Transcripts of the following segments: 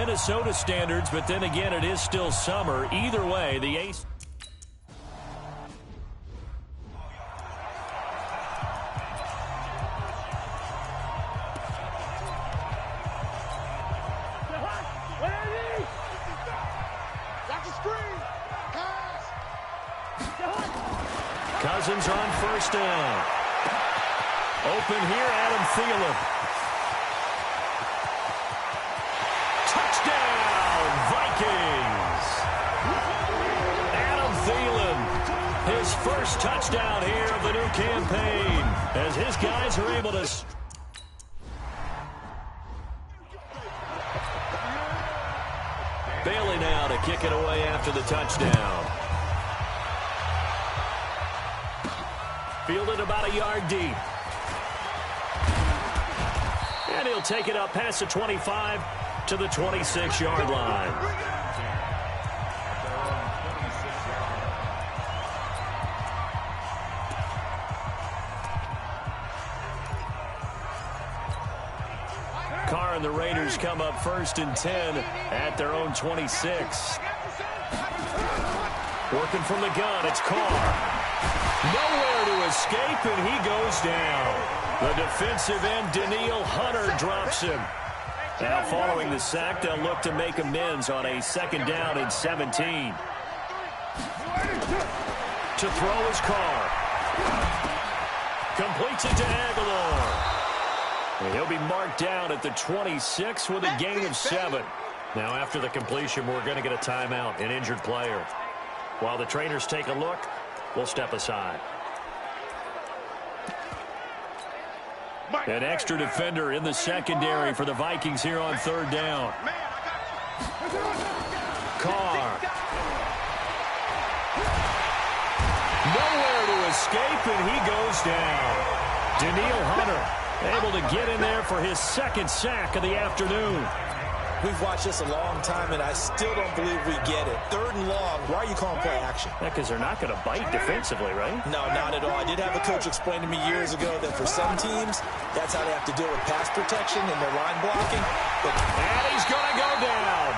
Minnesota standards, but then again, it is still summer. Either way, the ace... Cousins on first down. Open here, Adam Thielen. Touchdown, Vikings. Adam Thielen, his first touchdown here of the new campaign, as his guys are able to... Bailey now to kick it away after the touchdown. Fielded about a yard deep. And he'll take it up past the 25 to the 26-yard line. Carr and the Raiders come up 1st and 10 at their own 26. Working from the gun, it's Carr. Nowhere to escape, and he goes down. The defensive end, Danielle Hunter, drops him. Now, following the sack, they'll look to make amends on a 2nd down and 17. To throw is Carr. Completes it to Aguilar. And he'll be marked down at the 26 with a gain of 7. Now, after the completion, we're going to get a timeout, an injured player. While the trainers take a look, we'll step aside. An extra defender in the secondary for the Vikings here on 3rd down. Carr. Nowhere to escape, and he goes down. Danielle Hunter able to get in there for his 2nd sack of the afternoon. We've watched this a long time, and I still don't believe we get it. 3rd and long. Why are you calling play action? Because they're not going to bite defensively, right? No, not at all. I did have a coach explain to me years ago that for some teams, that's how they have to deal with pass protection and their line blocking. And he's going to go down.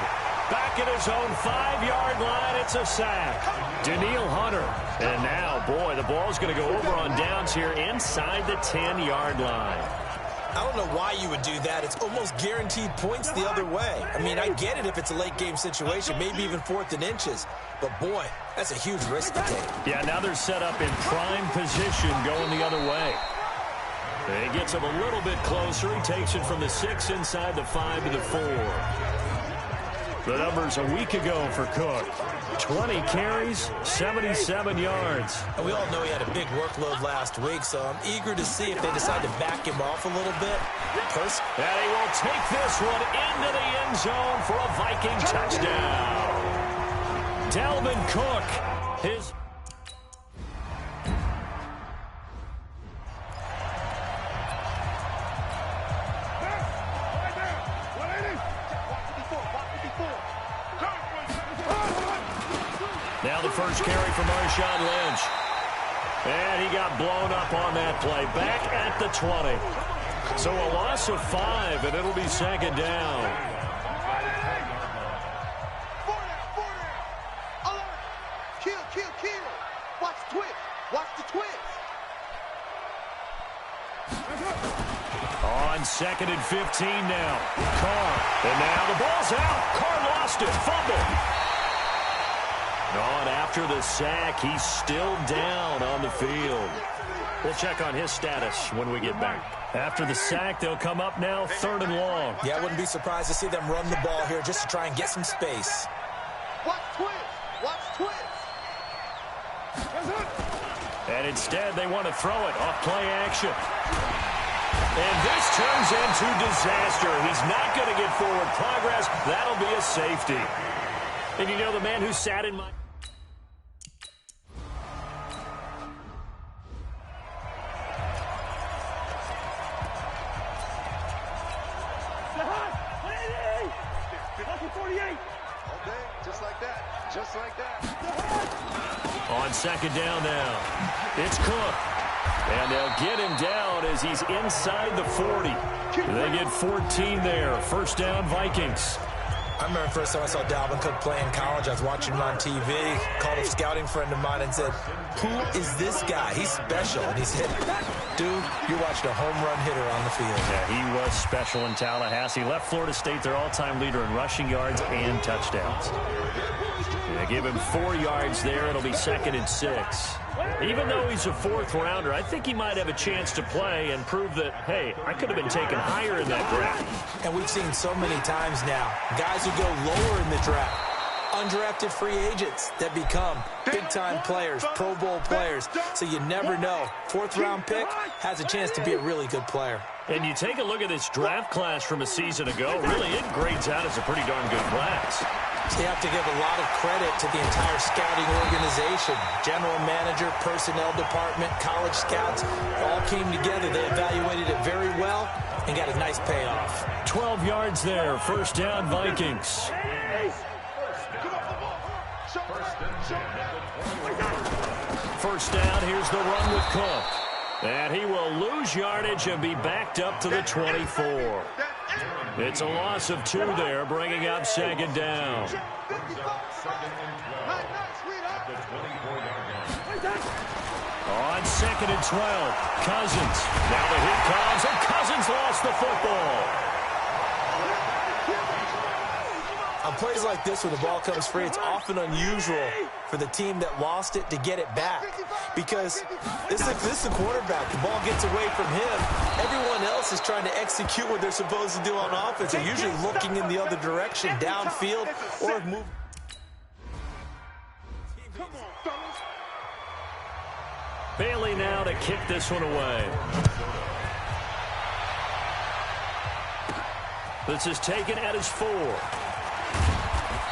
Back at his own 5-yard line, it's a sack. Danielle Hunter. And now, boy, the ball's going to go over on downs here inside the 10-yard line. I don't know why you would do that. It's almost guaranteed points the other way. I mean, I get it if it's a late-game situation, maybe even 4th and inches. But, boy, that's a huge risk to take. Yeah, now they're set up in prime position going the other way. And he gets him a little bit closer. He takes it from the 6 inside the 5 to the 4. The numbers a week ago for Cook. 20 carries, 77 yards. And we all know he had a big workload last week, so I'm eager to see if they decide to back him off a little bit. And he will take this one into the end zone for a Viking touchdown. Dalvin Cook, his... Now the first carry for Marshawn Lynch. And he got blown up on that play. Back at the 20. So a loss of 5, and it'll be 2nd down. Kill. Watch the twist. Watch the twist. On 2nd and 15 now. Carr. And now the ball's out. Carr lost it. Fumble. On after the sack, he's still down on the field. We'll check on his status when we get back. After the sack, they'll come up now 3rd and long. Yeah, I wouldn't be surprised to see them run the ball here just to try and get some space. Watch twist. Watch twist. And instead, they want to throw it off play action. And this turns into disaster. He's not going to get forward progress. That'll be a safety. And you know, the man who sat in my... On 2nd down now, it's Cook. And they'll get him down as he's inside the 40. They get 14 there. 1st down, Vikings. I I remember the first time I saw Dalvin Cook play in college. I was watching him on TV, called a scouting friend of mine and said, "Who is this guy? He's special." And he said, "Dude, you're watching a home run hitter on the field." Yeah, he was special in Tallahassee. Left Florida State their all-time leader in rushing yards and touchdowns. They give him 4 yards there. It'll be 2nd and 6. Even though he's a 4th rounder, I think he might have a chance to play and prove that, hey, I could have been taken higher in that draft. And we've seen so many times now, guys who go lower in the draft, undrafted free agents that become big-time players, Pro Bowl players. So you never know. 4th-round pick has a chance to be a really good player. And you take a look at this draft class from a season ago, really it grades out as a pretty darn good class. So you have to give a lot of credit to the entire scouting organization. General manager, personnel department, college scouts, all came together. They evaluated it very well and got a nice payoff. 12 yards there, 1st down Vikings. First down, here's the run with Cook. And he will lose yardage and be backed up to the 24. It's a loss of 2 there, bringing up 2nd down. On 2nd and 12, Cousins. Now the hit comes, and Cousins lost the football. On plays like this, when the ball comes free, it's often unusual for the team that lost it to get it back. Because this is the quarterback. The ball gets away from him. Everyone else is trying to execute what they're supposed to do on offense. They're usually looking in the other direction, downfield, or move. Bailey now to kick this one away. This is taken at his 4.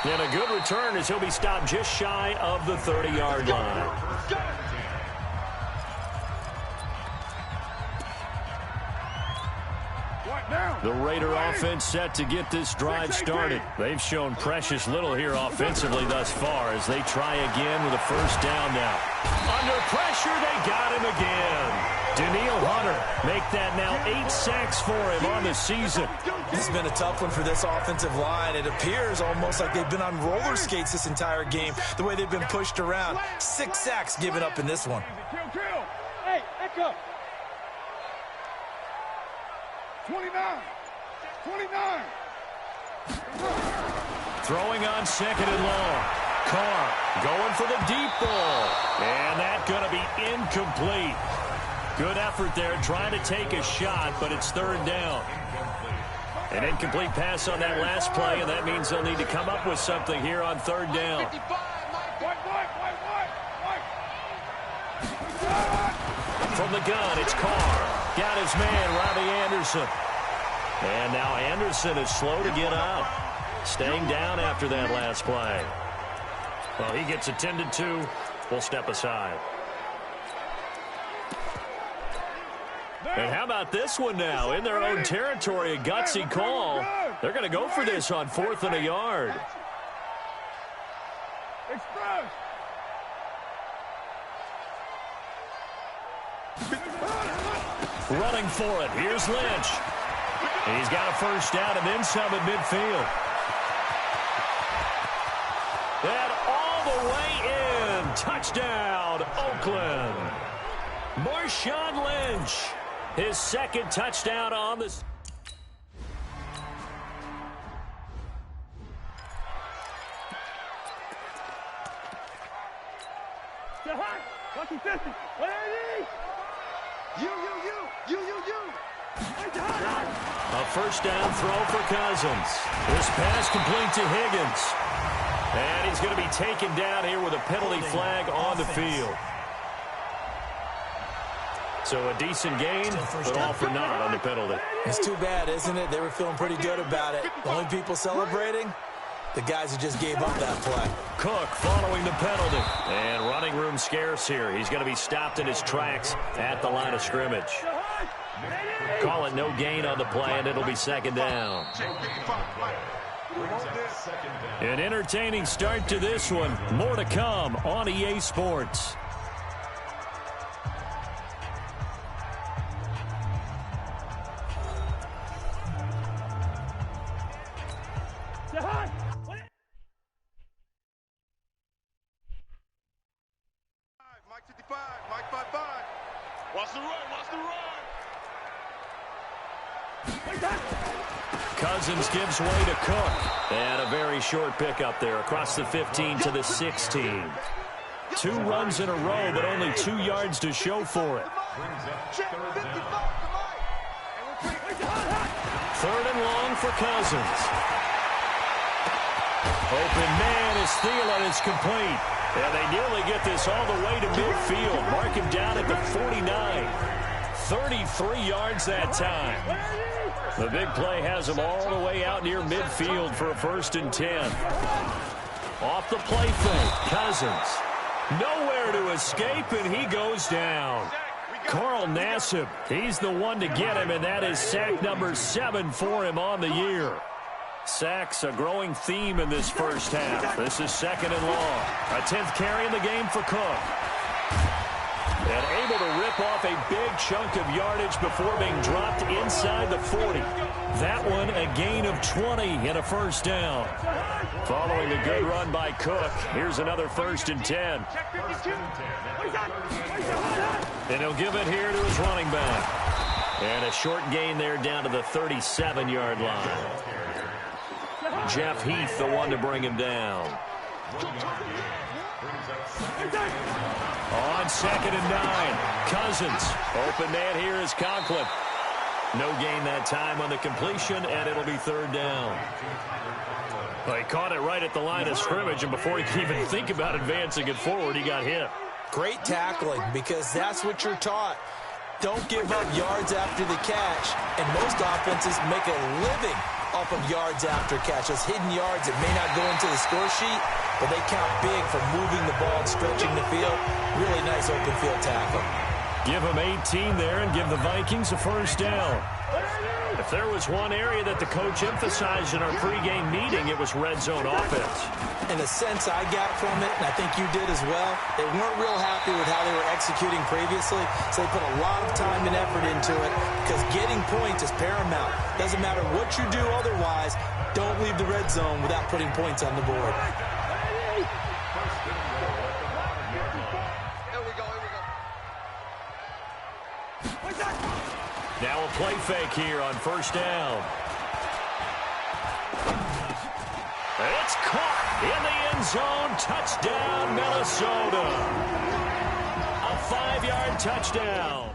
And a good return as he'll be stopped just shy of the 30-yard line. The Raider offense set to get this drive started. They've shown precious little here offensively thus far as they try again with a 1st down now. Under pressure, they got him again. Daniil Hunter make that now 8 sacks for him on the season. This has been a tough one for this offensive line. It appears almost like they've been on roller skates this entire game, the way they've been pushed around. 6 sacks given up in this one. Hey, echo. 29. Throwing on 2nd and long. Carr going for the deep ball. And that's going to be incomplete. Good effort there, trying to take a shot, but it's 3rd down. An incomplete pass on that last play, and that means they'll need to come up with something here on 3rd down. From the gun, it's Carr. Got his man, Robbie Anderson. And now Anderson is slow to get out. Staying down after that last play. Well, he gets attended to. We'll step aside. And how about this one now? In their own territory, a gutsy call. They're going to go for this on 4th and a yard. Running for it. Here's Lynch. He's got a 1st down and then some at midfield. And all the way in. Touchdown, Oakland. Marshawn Lynch. His 2nd touchdown on this. A 1st down throw for Cousins. This pass complete to Higgins. And he's going to be taken down here with a penalty flag on the field. So a decent gain, but all for naught on the penalty. It's too bad, isn't it? They were feeling pretty good about it. The only people celebrating, the guys who just gave up that play. Cook following the penalty. And running room scarce here. He's going to be stopped in his tracks at the line of scrimmage. Call it no gain on the play, and it'll be 2nd down. An entertaining start to this one. More to come on EA Sports. Fight. Watch the run. Cousins gives way to Cook. And a very short pickup there across the 15 to the 16. 2 runs in a row, but only 2 yards to show for it. 3rd and long for Cousins. Open man is Thielen. It's complete. And they nearly get this all the way to midfield. Mark him down at the 49. 33 yards that time. The big play has him all the way out near midfield for a 1st and 10. Off the play fake, Cousins. Nowhere to escape, and he goes down. Carl Nassib, he's the one to get him, and that is sack number 7 for him on the year. Sacks a growing theme in this first half. This is 2nd and long. A 10th carry in the game for Cook. And able to rip off a big chunk of yardage before being dropped inside the 40. That one a gain of 20 and a 1st down. Following a good run by Cook, here's another 1st and 10. And he'll give it here to his running back. And a short gain there down to the 37-yard line. Jeff Heath, the one to bring him down. On 2nd and 9, Cousins. Open man here is Conklin. No gain that time on the completion, and it'll be 3rd down. Well, he caught it right at the line of scrimmage, and before he could even think about advancing it forward, he got hit. Great tackling, because that's what you're taught. Don't give up yards after the catch, and most offenses make a living off of yards after catch. Those hidden yards that may not go into the score sheet, but they count big for moving the ball and stretching the field. Really nice open field tackle. Give him 18 there and give the Vikings a 1st down. If there was one area that the coach emphasized in our pregame meeting, it was red zone offense. And the sense I got from it, and I think you did as well, they weren't real happy with how they were executing previously, so they put a lot of time and effort into it because getting points is paramount. Doesn't matter what you do otherwise, don't leave the red zone without putting points on the board. Now a play fake here on 1st down. It's caught in the end zone. Touchdown, Minnesota. A 5-yard touchdown.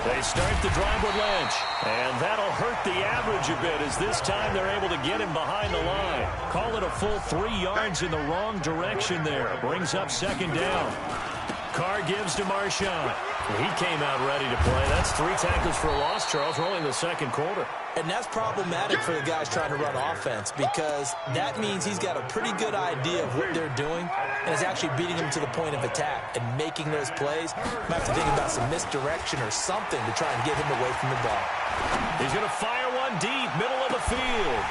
They start the drive with Lynch, and that'll hurt the average a bit as this time they're able to get him behind the line. Call it a full 3 yards in the wrong direction there. Brings up 2nd down. Carr gives to Marshawn. He came out ready to play. That's 3 tackles for a loss, Charles, rolling the 2nd quarter. And that's problematic for the guys trying to run offense because that means he's got a pretty good idea of what they're doing and is actually beating them to the point of attack and making those plays. Might have to think about some misdirection or something to try and get him away from the ball. He's going to fire one deep, middle of the field.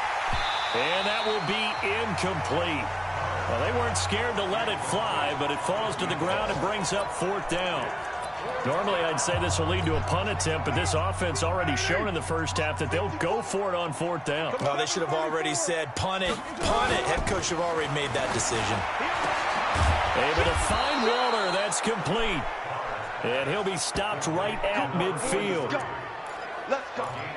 And that will be incomplete. Well, they weren't scared to let it fly, but it falls to the ground and brings up 4th down. Normally, I'd say this will lead to a punt attempt, but this offense already shown in the first half that they'll go for it on 4th down. Well, they should have already said, punt it, punt it. Head coach should have already made that decision. Able to find Walter. That's complete. And he'll be stopped right at midfield.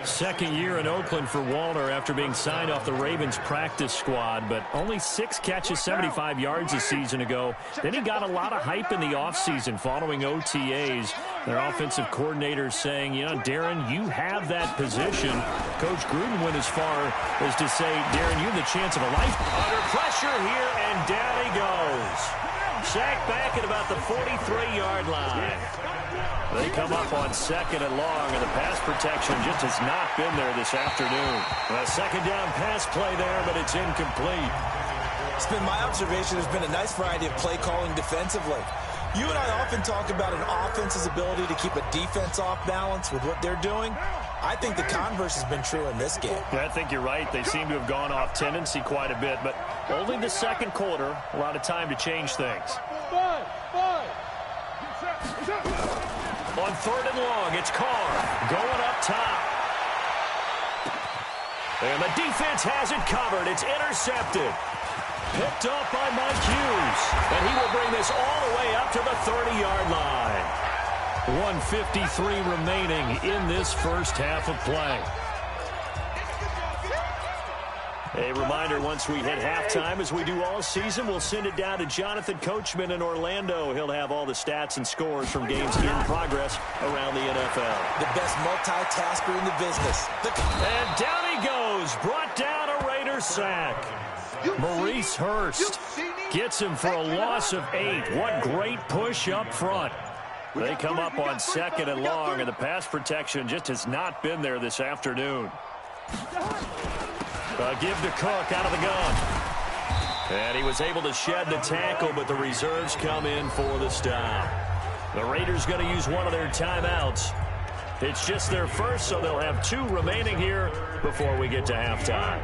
2nd year in Oakland for Walter after being signed off the Ravens practice squad, but only 6 catches, 75 yards a season ago. Then he got a lot of hype in the offseason following OTAs. Their offensive coordinator saying, you know, Darren, you have that position. Coach Gruden went as far as to say, Darren, you have the chance of a life. Under pressure here, and down he goes. Sacked back at about the 43-yard line. They come up on 2nd and long, and the pass protection just has not been there this afternoon. A 2nd down pass play there, but it's incomplete. It's been my observation there's been a nice variety of play calling defensively. You and I often talk about an offense's ability to keep a defense off balance with what they're doing. I think the converse has been true in this game. Yeah, I think you're right. They seem to have gone off tendency quite a bit, but only the 2nd quarter, a lot of time to change things. On 3rd and long, it's Carr going up top. And the defense has it covered. It's intercepted. Picked up by Mike Hughes. And he will bring this all the way up to the 30-yard line. 1:53 remaining in this first half of play. A reminder, once we hit halftime, as we do all season, we'll send it down to Jonathan Coachman in Orlando. He'll have all the stats and scores from games in progress around the NFL. The best multitasker in the business. And down he goes. Brought down a Raider sack. Maurice Hurst gets him for a loss of 8. What great push up front. They come up on 2nd and long, and the pass protection just has not been there this afternoon. Give to Cook out of the gun. And he was able to shed the tackle, but the reserves come in for the stop. The Raiders going to use one of their timeouts. It's just their first, so they'll have 2 remaining here before we get to halftime.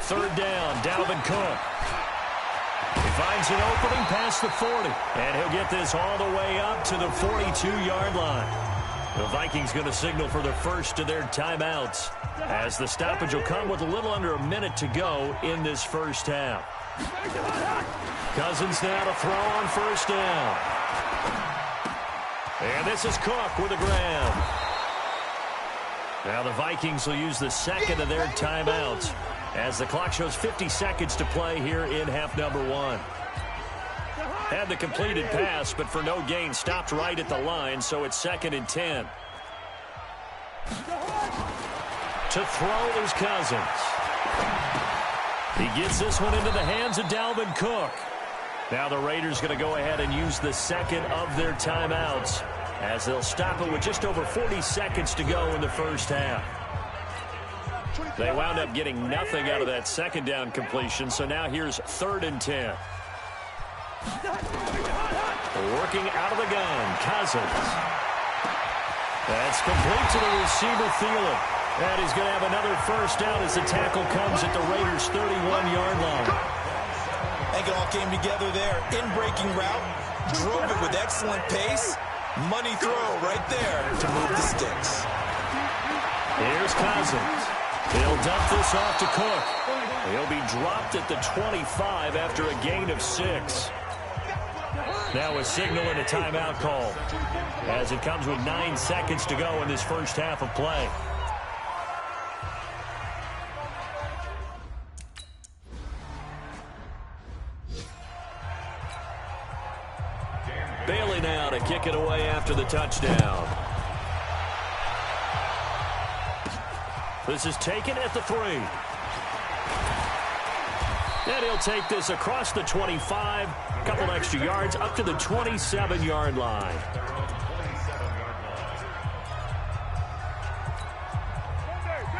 Third down, Dalvin Cook. He finds an opening past the 40, and he'll get this all the way up to the 42-yard line. The Vikings going to signal for the first of their timeouts, as the stoppage will come with a little under a minute to go in this first half. Cousins now to throw on 1st down. And this is Cook with a grab. Now the Vikings will use the 2nd of their timeouts, as the clock shows 50 seconds to play here in half number 1. Had the completed pass, but for no gain, stopped right at the line, so it's 2nd and 10. To throw is Cousins. He gets this one into the hands of Dalvin Cook. Now the Raiders going to go ahead and use the 2nd of their timeouts, as they'll stop it with just over 40 seconds to go in the first half. They wound up getting nothing out of that 2nd down completion, so now here's 3rd and 10. Working out of the gun, Cousins. That's complete to the receiver, Thielen. And he's going to have another first down as the tackle comes at the Raiders' 31-yard line. I think it all came together there. In-breaking route, drove it with excellent pace. Money throw right there to move the sticks. Here's Cousins. He'll dump this off to Cook. He'll be dropped at the 25 after a gain of 6. Now a signal and a timeout call, as it comes with 9 seconds to go in this first half of play. Bailey now to kick it away after the touchdown. This is taken at the 3. And he'll take this across the 25, a couple extra yards, up to the 27-yard line.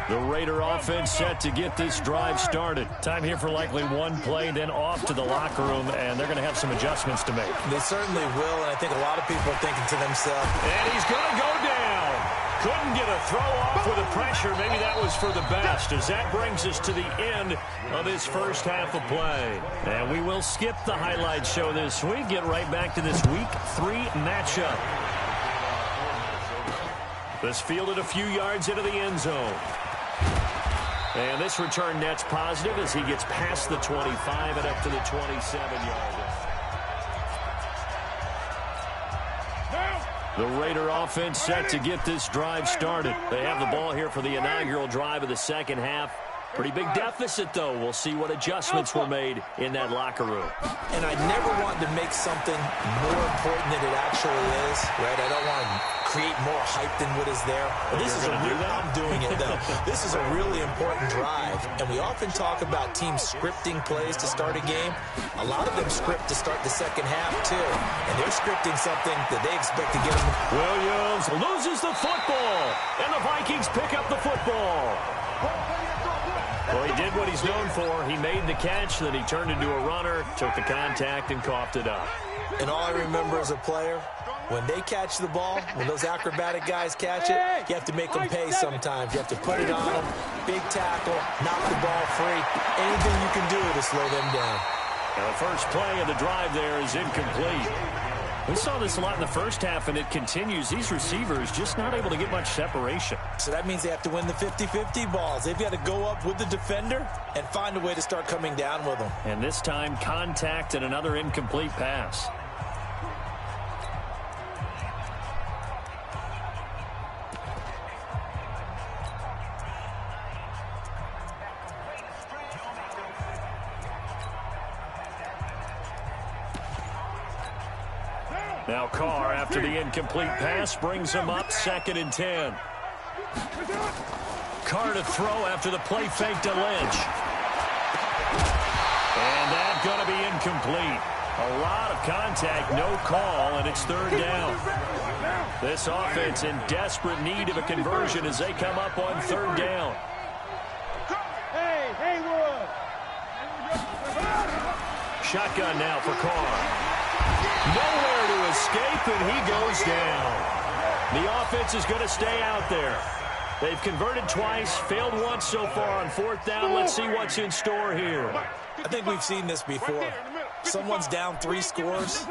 The Raider offense set to get this drive started. Time here for likely one play, then off to the locker room, and they're going to have some adjustments to make. They certainly will, and I think a lot of people are thinking to themselves, and he's going to go down. Couldn't get a throw off with the pressure. Maybe that was for the best, as that brings us to the end of this first half of play. And we will skip the highlight show this week. Get right back to this Week 3 matchup. This fielded a few yards into the end zone. And this return net's positive as he gets past the 25 and up to the 27-yard line. The Raider offense set to get this drive started. They have the ball here for the inaugural drive of the second half. Pretty big deficit, though. We'll see what adjustments were made in that locker room. And I never want to make something more important than it actually is, right? I don't want to create more hype than what is there. But this is I'm doing it, though. This is a really important drive. And we often talk about teams scripting plays to start a game. A lot of them script to start the second half, too. And they're scripting something that they expect to get them. Williams loses the football. And the Vikings pick up the football. Well, he did what he's known for. He made the catch, then he turned into a runner, took the contact, and coughed it up. And all I remember as a player, When they catch the ball, when those acrobatic guys catch it, you have to make them pay sometimes. You have to put it on them, big tackle, knock the ball free. Anything you can do to slow them down. Now the first play of the drive there is incomplete. We saw this a lot in the first half, and it continues. These receivers just not able to get much separation. So that means they have to win the 50-50 balls. They've got to go up with the defender and find a way to start coming down with them. And this time, contact and another incomplete pass. Now Carr, after the incomplete pass, brings him up 2nd and 10. Carr to throw after the play fake to Lynch. And that's going to be incomplete. A lot of contact, no call, and it's 3rd down. This offense in desperate need of a conversion as they come up on 3rd down. Shotgun now for Carr. Nowhere to escape, and he goes down. The offense is going to stay out there. They've converted twice, failed once so far on 4th down. Let's see what's in store here. I think we've seen this before. Someone's down 3 scores.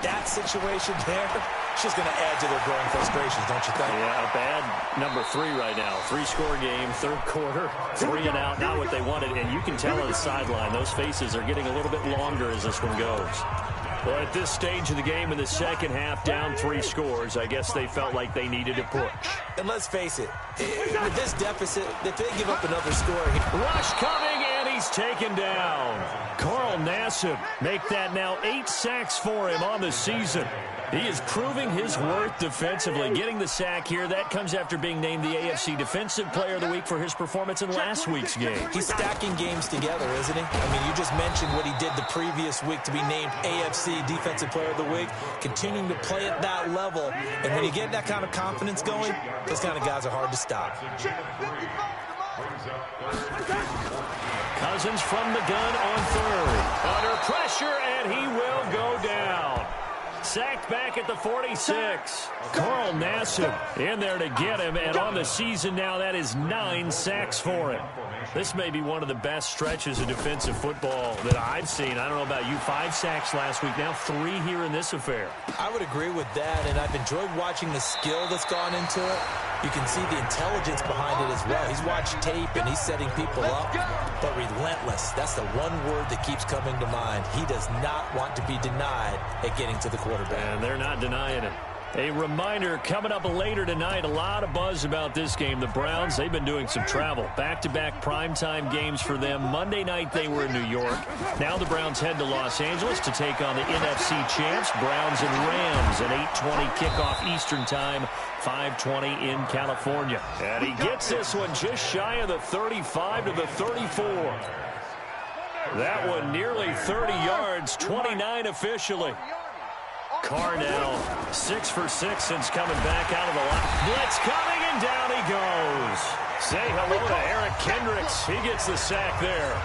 That situation there, it's just going to add to their growing frustrations, don't you think? Yeah, a bad number 3 right now. 3-score game, 3rd quarter, 3 and out, not what they wanted. And you can tell on the sideline, those faces are getting a little bit longer as this one goes. Well, at this stage of the game in the second half, down 3 scores, I guess they felt like they needed to push. And let's face it, with this deficit, if they give up another score here. Rush coming, and he's taken down. Carl Nassib make that now 8 sacks for him on the season. He is proving his worth defensively. Getting the sack here, that comes after being named the AFC Defensive Player of the Week for his performance in last week's game. He's stacking games together, isn't he? I mean, you just mentioned what he did the previous week to be named AFC Defensive Player of the Week. Continuing to play at that level. And when you get that kind of confidence going, those kind of guys are hard to stop. Cousins from the gun on 3rd. Under pressure, and he will go down. Sacked back at the 46. Carl Nassib in there to get him, and on the season now, that is 9 sacks for him. This may be one of the best stretches of defensive football that I've seen. I don't know about you. 5 sacks last week, now 3 here in this affair. I would agree with that, and I've enjoyed watching the skill that's gone into it. You can see the intelligence behind it as well. He's watched tape, and he's setting people up, but relentless. That's the one word that keeps coming to mind. He does not want to be denied at getting to the quarterback. And they're not denying it. A reminder, coming up later tonight, a lot of buzz about this game. The Browns, they've been doing some travel. Back-to-back primetime games for them. Monday night, they were in New York. Now the Browns head to Los Angeles to take on the NFC champs, Browns and Rams, an 8:20 kickoff Eastern time, 5:20 in California. And he gets this one just shy of the 35 to the 34. That one nearly 30 yards, 29 officially. Carr now 6 for 6 since coming back out of the line. Blitz coming, and down he goes. Say hello to Eric Kendricks. He gets the sack there.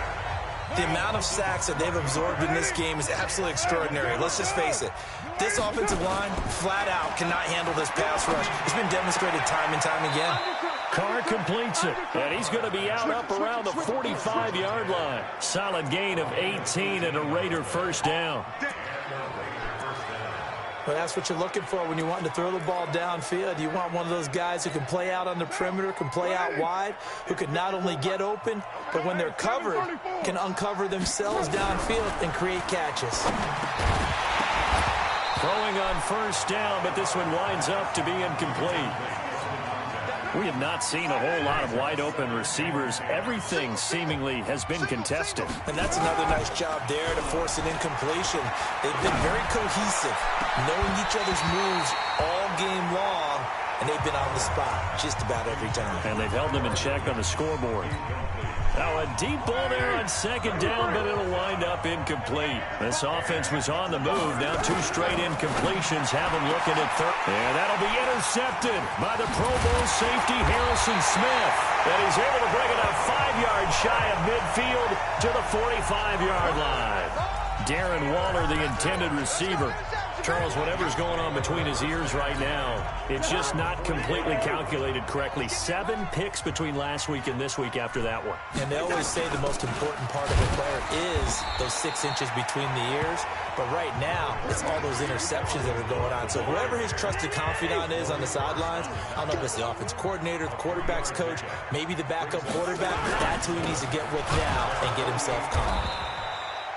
The amount of sacks that they've absorbed in this game is absolutely extraordinary. Let's just face it. This offensive line, flat out, cannot handle this pass rush. It's been demonstrated time and time again. Carr completes it, and he's going to be out up around the 45-yard line. Solid gain of 18 and a Raider first down. Well, that's what you're looking for when you're wanting to throw the ball downfield. You want one of those guys who can play out on the perimeter, can play out wide, who can not only get open, but when they're covered, can uncover themselves downfield and create catches. Throwing on first down, but this one winds up to be incomplete. We have not seen a whole lot of wide-open receivers. Everything seemingly has been contested. And that's another nice job there to force an incompletion. They've been very cohesive, knowing each other's moves all game long, and they've been on the spot just about every time. And they've held them in check on the scoreboard. Now a deep ball there on second down, but it'll wind up incomplete. This offense was on the move. Now 2 straight incompletions have them looking at third. And that'll be intercepted by the Pro Bowl safety Harrison Smith. And he's able to bring it up 5 yards shy of midfield to the 45-yard line. Darren Waller, the intended receiver. Charles, whatever's going on between his ears right now, it's just not completely calculated correctly. 7 picks between last week and this week after that one. And they always say the most important part of a player is those 6 inches between the ears. But right now, it's all those interceptions that are going on. So whoever his trusted confidant is on the sidelines, I don't know if it's the offense coordinator, the quarterback's coach, maybe the backup quarterback, that's who he needs to get with now and get himself calm.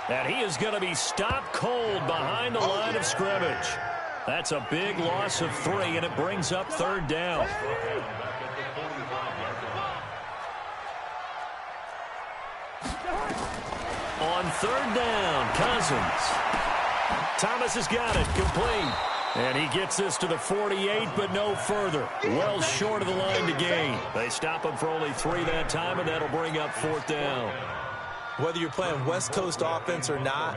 And he is going to be stopped cold behind the line of scrimmage. That's a big loss of 3, and it brings up 3rd down. On 3rd down, Cousins. Thomas has got it, complete. And he gets this to the 48, but no further. Well short of the line to gain. They stop him for only 3 that time, and that'll bring up 4th down. Whether you're playing West Coast offense or not,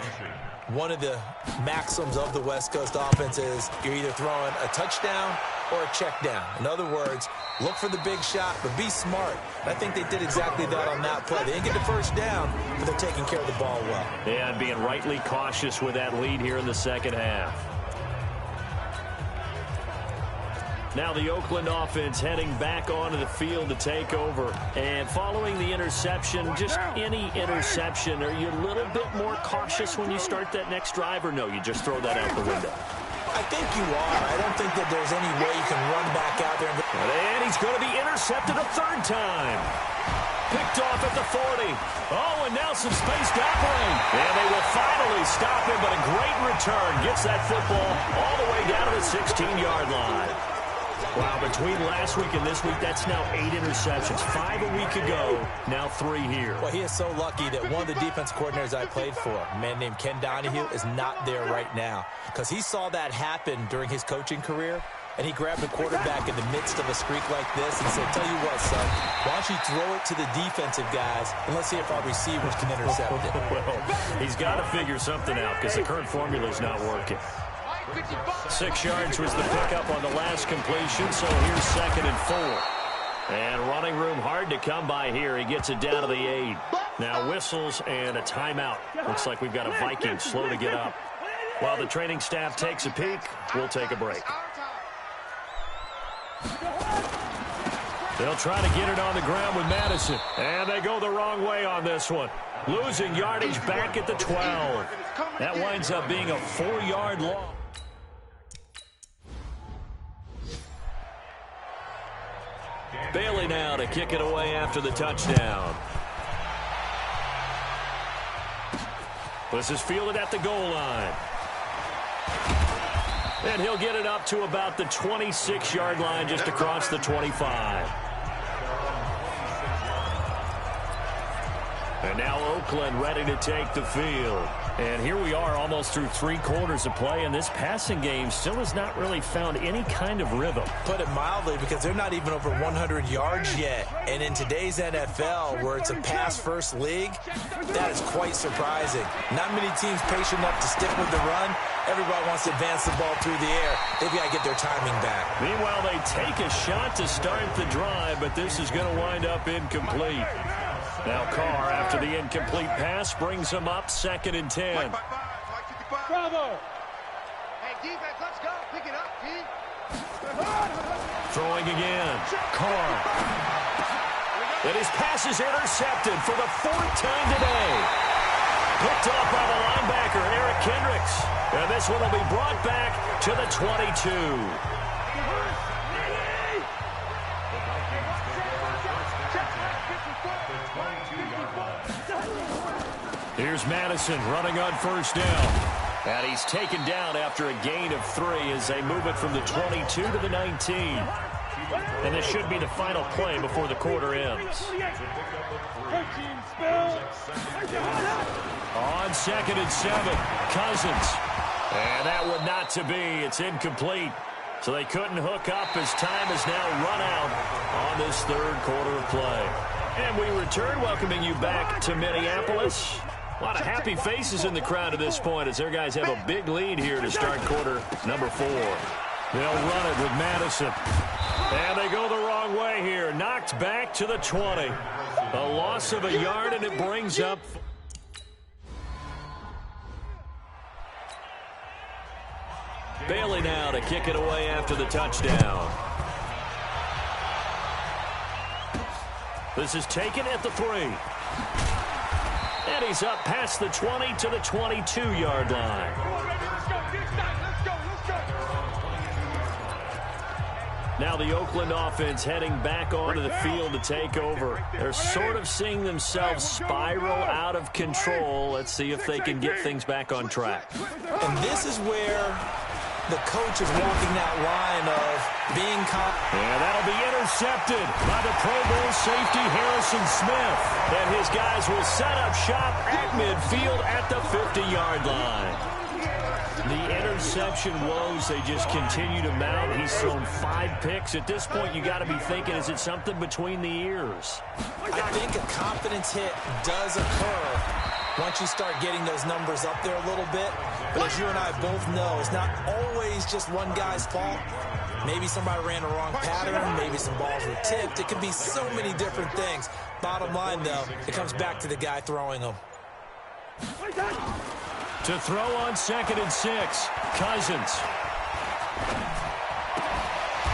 one of the maxims of the West Coast offense is you're either throwing a touchdown or a check down. In other words, look for the big shot, but be smart. I think they did exactly that on that play. They didn't get the first down, but they're taking care of the ball well. Yeah, and being rightly cautious with that lead here in the second half. Now the Oakland offense heading back onto the field to take over. And following the interception, just any interception, are you a little bit more cautious when you start that next drive, or no, you just throw that out the window? I think you are. I don't think that there's any way you can run back out there. And he's going to be intercepted a 3rd time. Picked off at the 40. Oh, and now some space to operate. And they will finally stop him, but a great return. Gets that football all the way down to the 16-yard line. Wow, between last week and this week, that's now 8 interceptions. 5 a week ago, now 3 here. Well, he is so lucky that one of the defense coordinators I played for, a man named Ken Donahue, is not there right now. Because he saw that happen during his coaching career, and he grabbed the quarterback in the midst of a streak like this and said, tell you what, son, why don't you throw it to the defensive guys, and let's see if our receivers can intercept it. Well, he's got to figure something out because the current formula is not working. 6 yards was the pickup on the last completion, so here's 2nd and 4. And running room hard to come by here. He gets it down to the 8. Now whistles and a timeout. Looks like we've got a Viking slow to get up. While the training staff takes a peek, we'll take a break. They'll try to get it on the ground with Madison. And they go the wrong way on this one. Losing yardage back at the 12. That winds up being a 4-yard loss. Bailey now to kick it away after the touchdown. This is fielded at the goal line. And he'll get it up to about the 26-yard line, just across the 25. And now Oakland ready to take the field. And here we are almost through 3 quarters of play, and this passing game still has not really found any kind of rhythm. Put it mildly, because they're not even over 100 yards yet. And in today's NFL, where it's a pass-first league, that is quite surprising. Not many teams patient enough to stick with the run. Everybody wants to advance the ball through the air. They've got to get their timing back. Meanwhile, they take a shot to start the drive, but this is going to wind up incomplete. Now Carr, after the incomplete pass, brings him up 2nd and 10. Bravo! Hey, defense, let's go. Pick it up, D. Throwing again. Carr. And his pass is intercepted for the 4th time today. Picked off by the linebacker, Eric Kendricks. And this one will be brought back to the 22. Here's Madison running on 1st down. And he's taken down after a gain of 3 as they move it from the 22 to the 19. And this should be the final play before the quarter ends. On 2nd and 7, Cousins. And that one not to be. It's incomplete. So they couldn't hook up as time has now run out on this 3rd quarter of play. And we return, welcoming you back to Minneapolis. A lot of happy faces in the crowd at this point as their guys have a big lead here to start quarter number 4. They'll run it with Madison. And they go the wrong way here. Knocked back to the 20. A loss of a yard, and it brings up... Bailey now to kick it away after the touchdown. This is taken at the 3. And he's up past the 20 to the 22-yard line. Now the Oakland offense heading back onto the field to take over. They're sort of seeing themselves spiral out of control. Let's see if they can get things back on track. And this is where the coach is walking that line of being confident. And that'll be intercepted by the Pro Bowl safety Harrison Smith. And his guys will set up shop at midfield at the 50-yard line. The interception woes, they just continue to mount. He's thrown 5 picks. At this point, you got to be thinking, is it something between the ears? I think a confidence hit does occur once you start getting those numbers up there a little bit. But as you and I both know, it's not always just one guy's fault. Maybe somebody ran the wrong pattern. Maybe some balls were tipped. It could be so many different things. Bottom line, though, it comes back to the guy throwing them. To throw on 2nd and 6, Cousins.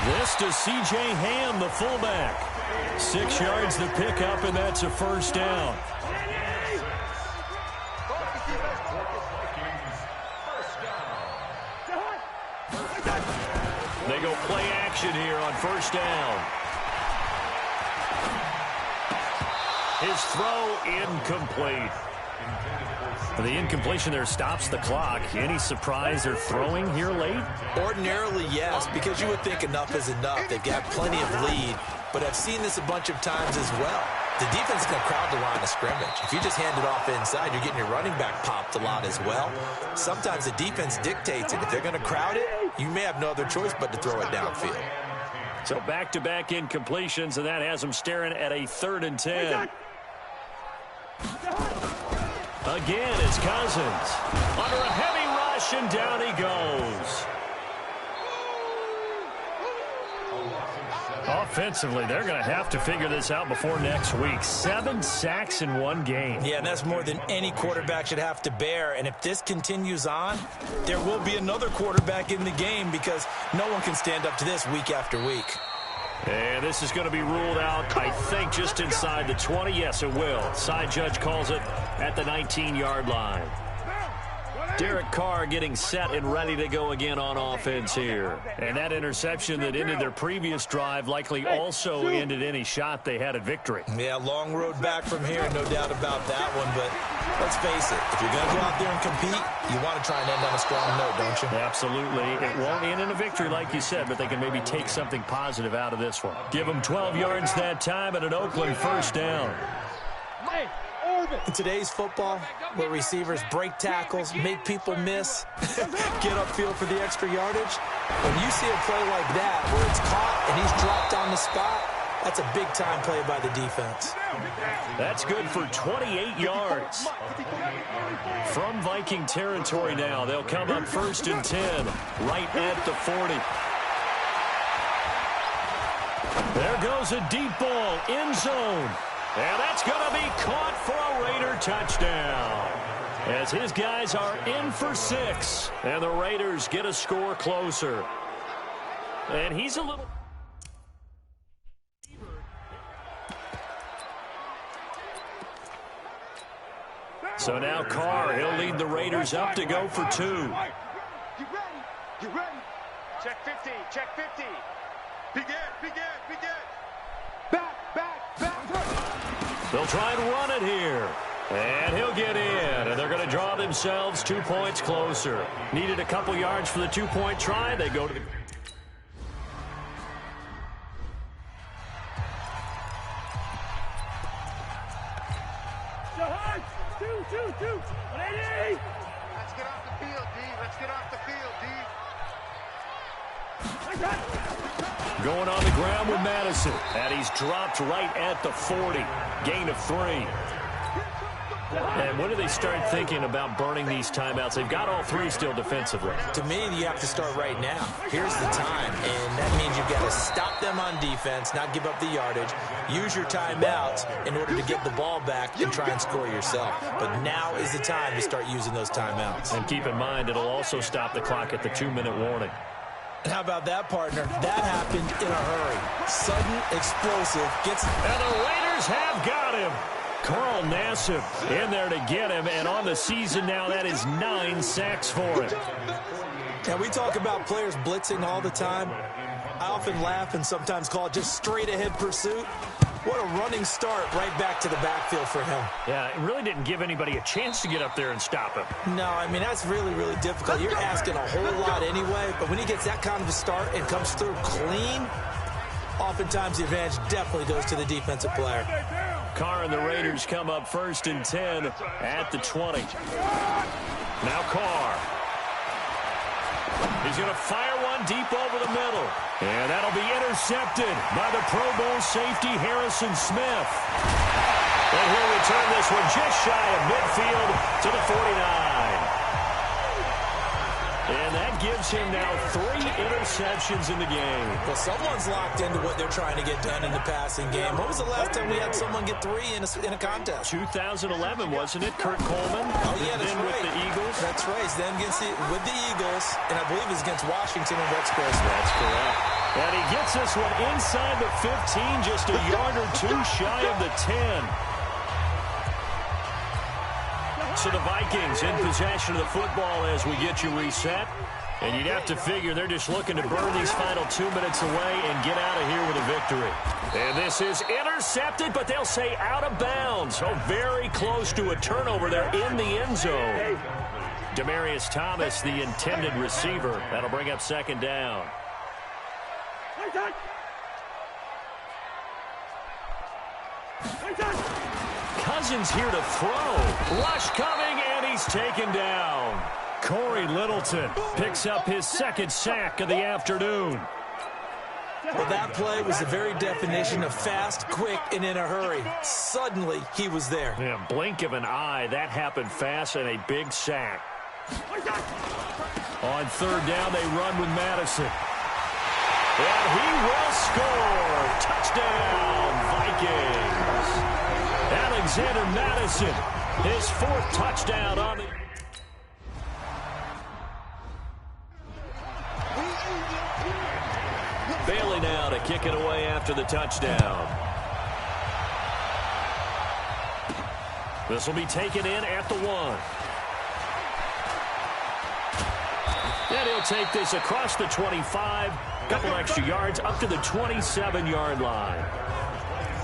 This to C.J. Ham, the fullback. 6 yards the pickup, and that's a first down. They go play action here on first down. His throw incomplete. The incompletion there stops the clock. Any surprise they're throwing here late? Ordinarily, yes, because you would think enough is enough. They've got plenty of lead, but I've seen this a bunch of times as well. The defense is going to crowd the line of scrimmage. If you just hand it off inside, you're getting your running back popped a lot as well. Sometimes the defense dictates it. If they're going to crowd it, you may have no other choice but to throw it downfield. So back-to-back incompletions, and that has them staring at a 3rd and 10. Again, it's Cousins. Under a heavy rush, and down he goes. Offensively, they're going to have to figure this out before next week. 7 sacks in one game. Yeah, and that's more than any quarterback should have to bear. And if this continues on, there will be another quarterback in the game because no one can stand up to this week after week. And this is going to be ruled out, I think, just inside the 20. Yes, it will. Side judge calls it at the 19-yard line. Derek Carr getting set and ready to go again on offense here. And that interception that ended their previous drive likely also ended any shot they had at victory. Yeah, long road back from here, no doubt about that one. But let's face it, if you're going to go out there and compete, you want to try and end on a strong note, don't you? Absolutely. It won't end in a victory like you said, but they can maybe take something positive out of this one. Give them 12 yards that time and an Oakland first down. In today's football, where receivers break tackles, make people miss, get upfield for the extra yardage, when you see a play like that where it's caught and he's dropped on the spot, that's a big-time play by the defense. That's good for 28 yards. From Viking territory now, they'll come up 1st and 10, right at the 40. There goes a deep ball, end zone. And that's going to be caught for a Raider touchdown. As his guys are in for 6. And the Raiders get a score closer. And he's a little... So now Carr, he'll lead the Raiders up to go for 2. You ready? You ready? Check 50. Check 50. Begin. Back. They'll try and run it here. And he'll get in. And they're going to draw themselves 2 points closer. Needed a couple yards for the 2-point try. They go to the... Two. 180. Let's get off the field, D. Let's get off the field, D. Going on the ground with Madison. And he's dropped right at the 40. Gain of 3. And when do they start thinking about burning these timeouts? They've got all three still defensively. To me, you have to start right now. Here's the time, and that means you've got to stop them on defense, not give up the yardage, use your timeouts in order to get the ball back and try and score yourself. But now is the time to start using those timeouts. And keep in mind, it'll also stop the clock at the 2-minute warning. And how about that, partner? That happened in a hurry. Sudden, explosive, gets... And the Raiders have got him. Carl Nassib in there to get him, and on the season now, that is 9 sacks for him. Now, we talk about players blitzing all the time. I often laugh and sometimes call it just straight-ahead pursuit. What a running start right back to the backfield for him. Yeah, it really didn't give anybody a chance to get up there and stop him. No, I mean, that's really, really difficult. You're asking a whole lot anyway, but when he gets that kind of a start and comes through clean, oftentimes the advantage definitely goes to the defensive player. Carr and the Raiders come up 1st and 10 at the 20. Now Carr. He's going to fire one deep over the middle. And that'll be intercepted by the Pro Bowl safety Harrison Smith. And he'll return this one just shy of midfield to the 49. And that gives him now 3 interceptions in the game. Well, someone's locked into what they're trying to get done in the passing game. When was the last time we had someone get 3 in a contest? 2011, wasn't it? Kurt Coleman. Oh, yeah, that's then right. with the Eagles. That's right. He's then with the Eagles, and I believe it's against Washington and Rex Grossman. That's correct. And he gets this one inside the 15, just a yard or 2 shy of the 10. So the Vikings in possession of the football as we get you reset. And you'd have to figure they're just looking to burn these final 2 minutes away and get out of here with a victory. And this is intercepted, but they'll say out of bounds. So very close to a turnover there in the end zone. Demaryius Thomas, the intended receiver. That'll bring up 2nd down. Cousins here to throw. Rush coming, and he's taken down. Corey Littleton picks up his 2nd sack of the afternoon. Well, that play was the very definition of fast, quick, and in a hurry. Suddenly, he was there. Yeah, blink of an eye. That happened fast and a big sack. On 3rd down, they run with Madison. And he will score. Touchdown, Vikings. Alexander Madison, his 4th touchdown on the... Bailey now to kick it away after the touchdown. This will be taken in at the 1. And he'll take this across the 25. Couple extra yards up to the 27-yard line.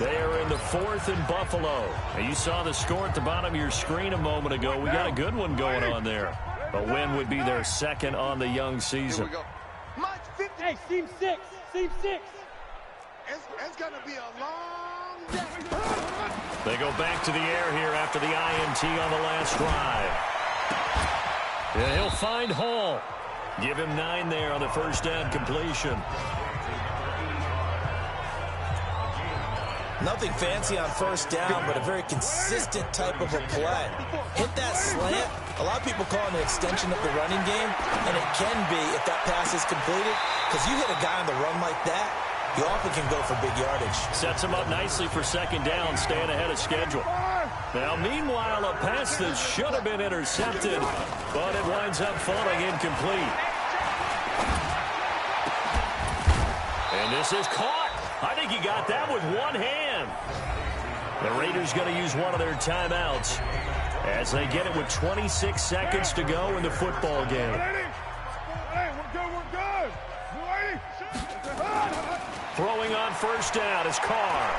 They are in the 4th and Buffalo. Now, you saw the score at the bottom of your screen a moment ago. We got a good one going on there. A win would be their 2nd on the young season. Hey, team 6. Team 6. It's going to be a long day. They go back to the air here after the INT on the last drive. And he'll find Hall. Give him 9 there on the 1st down completion. Nothing fancy on 1st down, but a very consistent type of a play. Hit that slant. A lot of people call it an extension of the running game, and it can be if that pass is completed, because you hit a guy on the run like that, you often can go for big yardage. Sets him up nicely for 2nd down, staying ahead of schedule. Now, meanwhile, a pass that should have been intercepted, but it winds up falling incomplete. And this is caught. I think he got that with one hand. The Raiders going to use one of their timeouts as they get it with 26 seconds to go in the football game. Throwing on 1st down is Carr.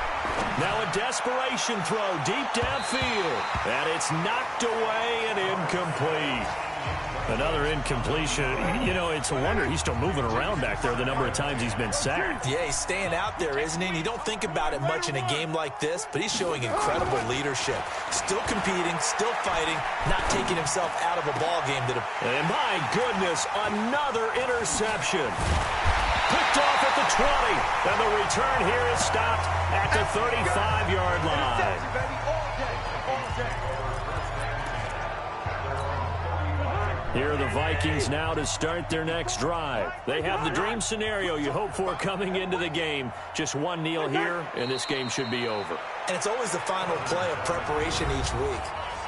Now a desperation throw deep downfield. And it's knocked away and incomplete. Another incompletion. You know, it's a wonder he's still moving around back there the number of times he's been sacked. Yeah, he's staying out there, isn't he? And you don't think about it much in a game like this, but he's showing incredible leadership. Still competing, still fighting, not taking himself out of a ball game. And my goodness, another interception. Picked off at the 20. And the return here is stopped at the 35-yard line. Here are the Vikings now to start their next drive. They have the dream scenario you hope for coming into the game. Just one kneel here, and this game should be over. And it's always the final play of preparation each week.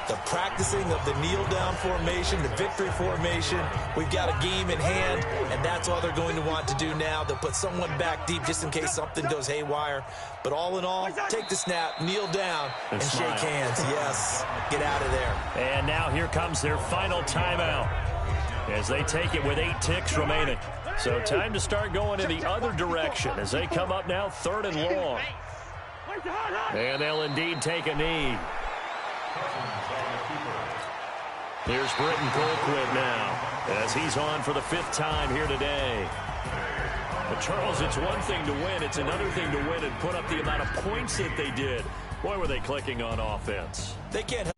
The practicing of the kneel-down formation, the victory formation. We've got a game in hand, and that's all they're going to want to do now. They'll put someone back deep just in case something goes haywire. But all in all, take the snap, kneel down, and shake hands. Yes, get out of there. And now here comes their final timeout as they take it with 8 ticks remaining. So time to start going in the other direction as they come up now 3rd and long. And they'll indeed take a knee. Here's Britton Colquitt now as he's on for the 5th time here today. But Charles, it's one thing to win. It's another thing to win and put up the amount of points that they did. Boy, were they clicking on offense. They can't